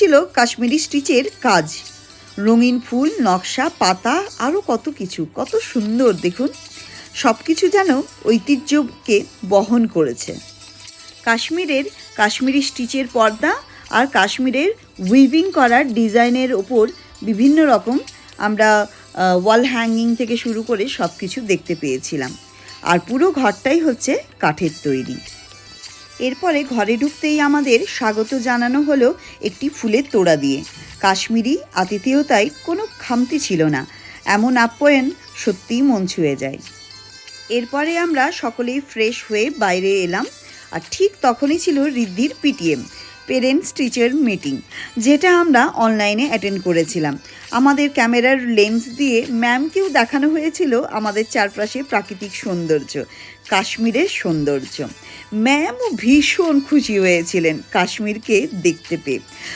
ছিল কাশ্মীরি স্টিচের কাজ, রঙিন ফুল, নকশা, পাতা, আরও কত কিছু, কত সুন্দর দেখুন। সব কিছু যেন ঐতিহ্যকে বহন করেছে। কাশ্মীরের কাশ্মীরি স্টিচের পর্দা আর কাশ্মীরের উইভিং করার ডিজাইনের ওপর বিভিন্ন রকম আমরা ওয়াল হ্যাঙ্গিং থেকে শুরু করে সব কিছু দেখতে পেয়েছিলাম। আর পুরো ঘরটাই হচ্ছে কাঠের তৈরি। এরপরে ঘরে ঢুকতেই আমাদের স্বাগত জানানো হলো একটি ফুলের তোড়া দিয়ে। কাশ্মীরি আতিথেয়তায় কোনো খামতি ছিল না, এমন আপ্যায়ন সত্যিই মন ছুঁয়ে যায়। এরপরে আমরা সকলেই ফ্রেশ হয়ে বাইরে এলাম, আর ঠিক তখনই ছিল রিদ্ধির পিটিএম, পেরেন্টস টিচার মিটিং, যেটা আমরা অনলাইনে অ্যাটেন্ড করেছিলাম। আমাদের ক্যামেরার লেন্স দিয়ে ম্যামকেও দেখানো হয়েছিল আমাদের চারপাশে প্রাকৃতিক সৌন্দর্য, কাশ্মীরের সৌন্দর্য। ম্যামও ভীষণ খুশি হয়েছিলেন কাশ্মীরকে দেখতে পেয়ে।